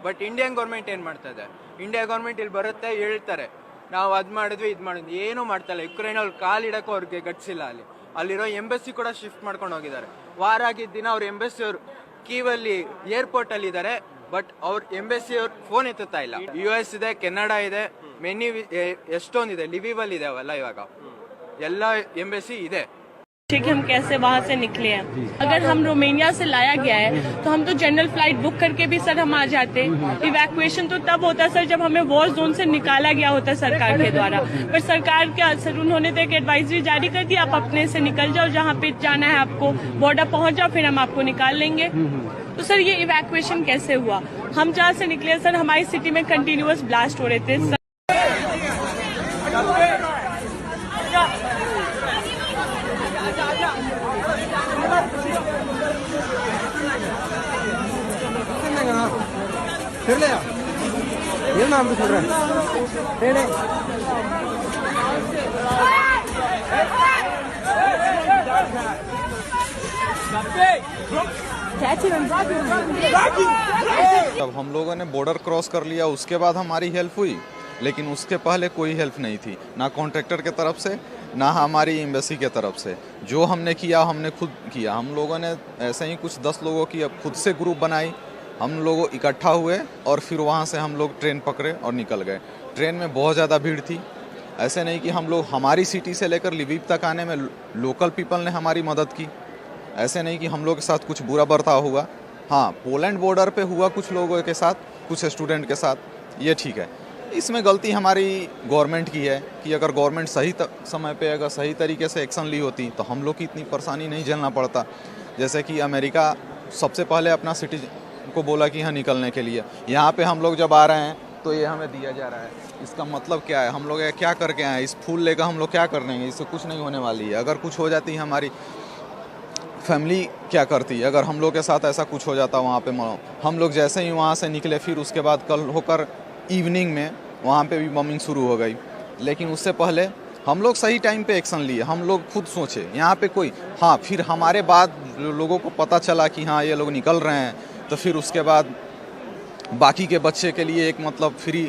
But Indian government ಏನು ಮಾಡ್ತದೆ, India government ಇಲ್ಲಿ ಬರುತ್ತೆ ಹೇಳ್ತಾರೆ ನಾವು ಅದು ಮಾಡಿದ್ವಿ ಇದು ಮಾಡಿದ್ವಿ, ಏನೂ ಮಾಡ್ತಾಯಿಲ್ಲ. ಯುಕ್ರೇನಲ್ಲಿ ಕಾಲಿಡೋಕ್ಕೂ ಅವ್ರಿಗೆ ಗಟ್ಸಿಲ್ಲ. ಅಲ್ಲಿರೋ ಎಂಬಸಿ ಕೂಡ ಶಿಫ್ಟ್ ಮಾಡ್ಕೊಂಡು ಹೋಗಿದ್ದಾರೆ. ವಾರ ಆಗಿದ್ದ ದಿನ ಅವ್ರ ಎಂಬಸಿ ಅವರು ಕೀವಲ್ಲಿ ಏರ್ಪೋರ್ಟಲ್ಲಿ ಇದ್ದಾರೆ, ಬಟ್ ಅವ್ರ ಎಂಬಸಿ ಅವ್ರು ಫೋನ್ ಎತ್ತುತ್ತಾ ಇಲ್ಲ. US ಇದೆ, ಕೆನಡಾ ಇದೆ, ಎಷ್ಟೊಂದಿದೆ, ಲಿವಿವಲ್ ಇದೆ ಅವೆಲ್ಲ. ಇವಾಗ ಎಲ್ಲ ಎಂಬಸಿ ಇದೆ. कि हम कैसे वहाँ से निकले हैं। अगर हम रोमानिया से लाया गया है तो हम तो जनरल फ्लाइट बुक करके भी सर हम आ जाते। इवैक्यूएशन तो तब होता सर जब हमें वॉर जोन से निकाला गया होता सरकार के द्वारा, पर सरकार के सर उन्होंने तो एक एडवाइजरी जारी कर दी, आप अपने से निकल जाओ, जहाँ पे जाना है आपको बॉर्डर पहुँच जाओ, फिर हम आपको निकाल लेंगे। तो सर ये इवैक्यूएशन कैसे हुआ? हम जहाँ से निकले सर हमारी सिटी में कंटिन्यूअस ब्लास्ट हो रहे थे। ये नाम सुन रहे हैं जब हम लोगों ने बॉर्डर क्रॉस कर लिया उसके बाद हमारी हेल्प हुई, लेकिन उसके पहले कोई हेल्प नहीं थी, ना कॉन्ट्रैक्टर के तरफ से ना हमारी एम्बेसी के तरफ से। जो हमने किया हमने खुद किया। हम लोगों ने ऐसे ही कुछ 10 लोगों की खुद से ग्रुप बनाई, हम लोग इकट्ठा हुए और फिर वहाँ से हम लोग ट्रेन पकड़े और निकल गए। ट्रेन में बहुत ज़्यादा भीड़ थी। ऐसे नहीं कि हम लोग हमारी सिटी से लेकर लिविव तक आने में लोकल पीपल ने हमारी मदद की। ऐसे नहीं कि हम लोग के साथ कुछ बुरा बर्ताव हुआ। हाँ, पोलैंड बॉर्डर पे हुआ कुछ लोगों के साथ, कुछ स्टूडेंट के साथ, ये ठीक है। इसमें गलती हमारी गवर्नमेंट की है कि अगर गवर्नमेंट सही समय पे अगर सही तरीके से एक्शन ली होती तो हम लोग की इतनी परेशानी नहीं झेलना पड़ता। जैसे कि अमेरिका सबसे पहले अपना सिटीजन को बोला कि यहाँ निकलने के लिए, यहाँ पे हम लोग जब आ रहे हैं तो ये हमें दिया जा रहा है। इसका मतलब क्या है? हम लोग क्या करके आए? इस फूल लेकर हम लोग क्या कर लेंगे? इससे कुछ नहीं होने वाली है। अगर कुछ हो जाती है हमारी फैमिली क्या करती? अगर हम लोग के साथ ऐसा कुछ हो जाता वहाँ पे, हम लोग जैसे ही वहाँ से निकले फिर उसके बाद कल होकर इवनिंग में वहाँ पे भी बमिंग शुरू हो गई। लेकिन उससे पहले हम लोग सही टाइम पे एक्शन लिए, हम लोग खुद सोचे यहाँ पे कोई, हाँ फिर हमारे बाद लोगों को पता चला कि हाँ ये लोग निकल रहे हैं, तो फिर उसके बाद बाकी के बच्चे के लिए एक मतलब फ्री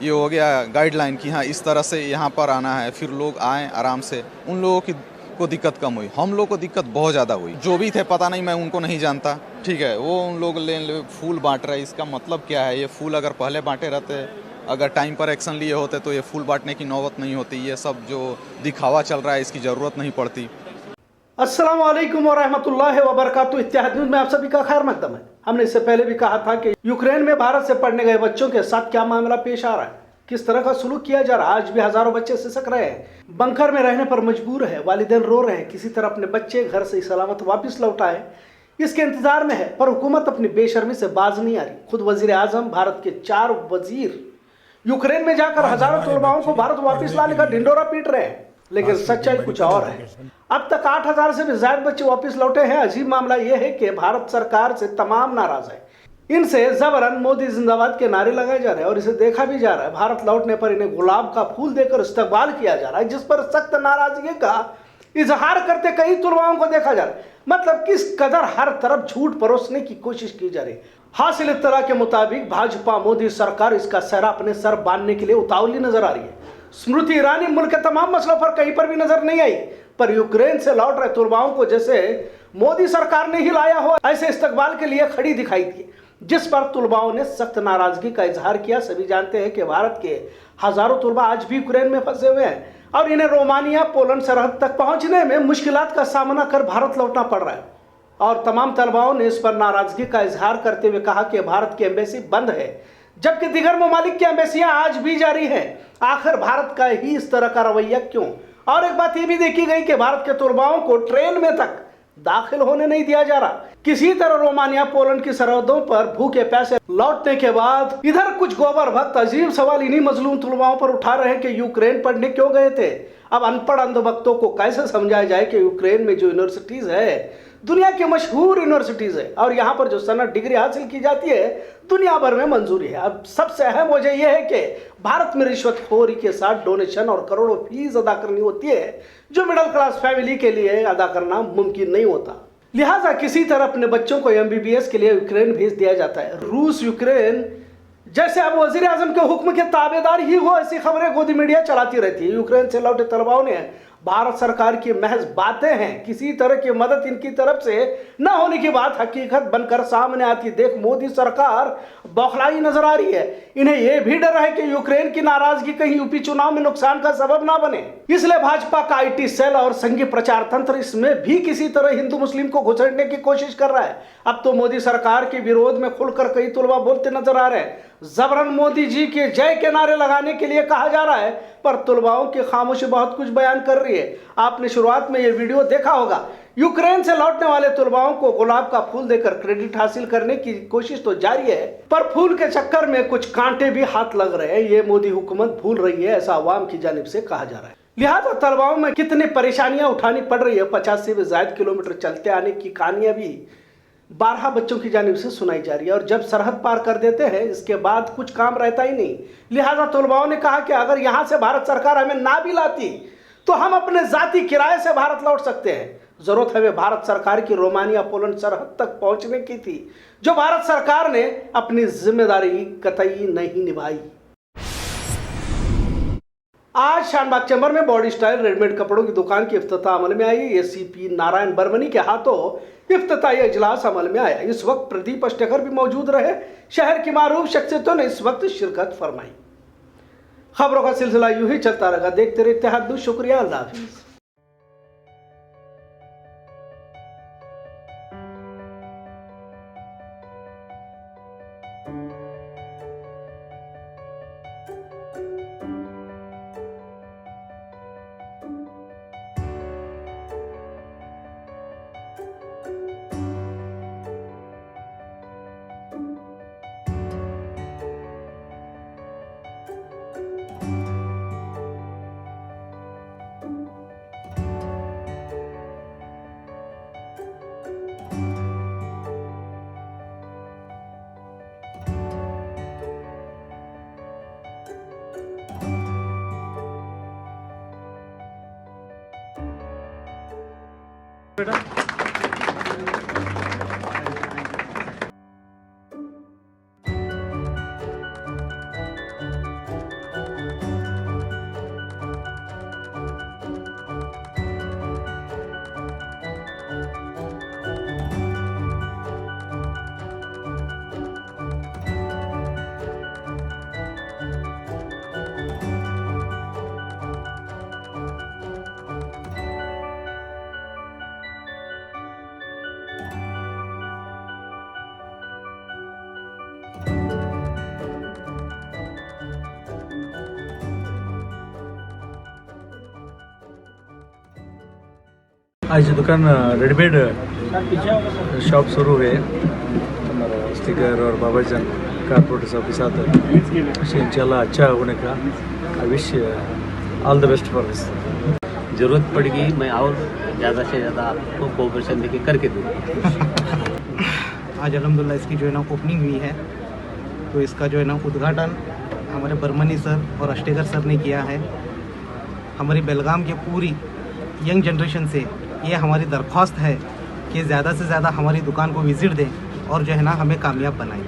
ये हो गया गाइडलाइन कि हाँ इस तरह से यहाँ पर आना है। फिर लोग आए आराम से, उन लोगों की को दिक्कत कम हुई, हम लोग को दिक्कत बहुत ज़्यादा हुई। जो भी थे पता नहीं, मैं उनको नहीं जानता, ठीक है। वो उन लोग ले फूल बांट रहे, इसका मतलब क्या है? ये फूल अगर पहले बांटे रहते, अगर टाइम पर एक्शन लिए होते तो ये फूल बांटने की नौबत नहीं होती। ये सब जो दिखावा चल रहा है इसकी ज़रूरत नहीं पड़ती। अस्सलाम वालेकुम व रहमतुल्लाहि व बरकातुहू। इत्तेहाद न्यूज़ में आप सभी का खैर मकदम है। हमने इससे पहले भी कहा था कि यूक्रेन में भारत से पढ़ने गए बच्चों के साथ क्या मामला पेश आ रहा है, किस तरह का सुलूक किया जा रहा है। आज भी हजारों बच्चे सिसक रहे हैं, बंकर में रहने पर मजबूर है, वालिदैन रो रहे हैं, किसी तरह अपने बच्चे घर से सलामत वापस लौटाए इसके इंतजार में है। पर हुकूमत अपनी बेशर्मी से बाज नहीं आ रही। खुद वजीर आजम, भारत के 4 वजीर यूक्रेन में जाकर हजारों तलबाओं को भारत वापस लाने का ढिंडोरा पीट रहे हैं, लेकिन सच्चाई कुछ और है। अब तक 8000 से भी ज्यादा बच्चे वापस लौटे हैं। अजीब मामला यह है कि भारत सरकार से तमाम नाराज है। इनसे जबरन मोदी जिंदाबाद के नारे लगाए जा रहे हैं और इसे देखा भी जा रहा है। भारत लौटने पर इन्हें गुलाब का फूल देकर इस्तकबाल किया जा रहा है, जिस पर सख्त नाराजगी का इजहार करते कई तुलवाओं को देखा जा रहा है। मतलब किस कदर हर तरफ झूठ परोसने की कोशिश की जा रही है। हासिल इत्तला के मुताबिक भाजपा मोदी सरकार इसका सहरा अपने सर बांधने के लिए उतावली नजर आ रही है। स्मृति ईरानी मुल्क के तमाम मसलों पर कहीं पर भी नजर नहीं आई, पर यूक्रेन से लौट रहे तुलबाओं को जैसे मोदी सरकार ने ही लाया हो ऐसे इस्तकबाल के लिए खड़ी दिखाई दी, जिस पर तुलबाओं ने सख्त नाराजगी का इजहार किया। सभी जानते हैं कि भारत के हजारों तुलबा आज भी यूक्रेन में फंसे हुए हैं और इन्हें रोमानिया पोलैंड सरहद तक पहुंचने में मुश्किलात का सामना कर भारत लौटना पड़ रहा है। और तमाम तलबाओं ने इस पर नाराजगी का इजहार करते हुए कहा कि भारत की एम्बेसी बंद है, जबकि दीगर ममालिक की एम्बेसियां आज भी जारी हैं। आखिर भारत का ही इस तरह का रवैया क्यों? और एक बात यह भी देखी गई कि भारत के तुलबाओं को ट्रेन में तक दाखिल होने नहीं दिया जा रहा। किसी तरह रोमानिया पोलैंड की सरहदों पर भूखे प्यासे लौटने के बाद इधर कुछ गोबर भक्त अजीब सवाल इन्हीं मजलूम तुलबाओं पर उठा रहे हैं कि यूक्रेन पढ़ने क्यों गए थे। अब अनपढ़ अंधभक्तों को कैसे समझाया जाए कि यूक्रेन में जो यूनिवर्सिटीज है दुनिया की मशहूर यूनिवर्सिटीज है और यहाँ पर जो सनद डिग्री हासिल की जाती है दुनिया भर में मंजूरी है। अब सबसे अहम वजह यह है कि भारत में रिश्वतखोरी के साथ डोनेशन और करोड़ों फीस अदा करनी होती है, जो मिडिल क्लास फैमिली के लिए अदा करना मुमकिन नहीं होता। लिहाजा किसी तरह अपने बच्चों को एमबीबीएस के लिए यूक्रेन भेज दिया जाता है। रूस यूक्रेन जैसे अब वजीर आजम के हुक्म के ताबेदार ही हो, ऐसी खबरें गोदी मीडिया चलाती रहती है। यूक्रेन से लौटे तलबाओं ने भारत सरकार की महज बातें हैं, किसी तरह की मदद इनकी तरफ से न होने की बात हकीकत बनकर सामने आती देख मोदी सरकार बौखलाई नजर आ रही है। इन्हें यह भी डर है कि यूक्रेन की नाराजगी कहीं यूपी चुनाव में नुकसान का सबब ना बने, इसलिए भाजपा का आईटी सेल और संघीय प्रचार तंत्र इसमें भी किसी तरह हिंदू मुस्लिम को घुसड़ने की कोशिश कर रहा है। अब तो मोदी सरकार के विरोध में खुलकर कई तुलबा बोलते नजर आ रहे हैं। जबरन मोदी जी के जय के नारे लगाने के लिए कहा जा रहा है, पर तुलबाओं की खामोशी बहुत कुछ बयान कर रही है। आपने शुरुआत में यह वीडियो देखा होगा। यूक्रेन से लौटने वाले तुलबाओं को गुलाब का फूल देकर क्रेडिट हासिल करने की कोशिश तो जारी है, पर फूल के चक्कर में कुछ कांटे भी हाथ लग रहे हैं। ये मोदी हुकूमत भूल रही है, ऐसा अवाम की जानिब से कहा जा रहा है। लिहाजा तलबाओं में कितनी परेशानियां उठानी पड़ रही है। 50 से भी ज्यादा किलोमीटर चलते आने की कहानियां भी 12 बच्चों की जानिब से सुनाई जा रही है। और जब सरहद पार कर देते हैं, इसके बाद कुछ काम रहता ही नहीं। लिहाजा तुलबाओं ने कहा कि अगर यहां से भारत सरकार हमें ना भी लाती तो हम अपने जाती किराए से भारत लौट सकते हैं। जरूरत हमें भारत सरकार की रोमानिया पोलैंड सरहद तक पहुंचने की थी, जो भारत सरकार ने अपनी जिम्मेदारी कतई नहीं निभाई। आज शानबाग चैम्बर में बॉडी स्टाइल रेडीमेड कपड़ों की दुकान की इफ्तिताह अमल में आई। एसीपी नारायण बर्मनी के हाथों इफ्तिताही इजलास अमल में आया। इस वक्त प्रदीप अष्टेकर भी मौजूद रहे। शहर की मारूफ शख्सियतों ने इस वक्त शिरकत फरमाई। खबरों का सिलसिला यूं ही चलता रहेगा। देखते रहे इत्तेहाद न्यूज़। शुक्रिया, अल्लाह हाफिज। आज दुकान रेडीमेड शॉप शुरू हुए स्टिकर और बाबाजान कारपोरेटर साहब के साथ इंशाल्लाह अच्छा होने का I wish all the best for this. ज़रूरत पड़ेगी मैं और ज़्यादा से ज़्यादा आपको कोऑपरेशन देके करके दूँगा। आज अल्हम्दुलिल्लाह इसकी जो है ना ओपनिंग हुई है, तो इसका जो है ना उद्घाटन हमारे बर्मनी सर और अष्टेकर सर ने किया है। हमारी बेलगाम के पूरी यंग जनरेशन से ये हमारी दरख्वास्त है कि ज़्यादा से ज़्यादा हमारी दुकान को विज़िट दें और जो है ना हमें कामयाब बनाएं।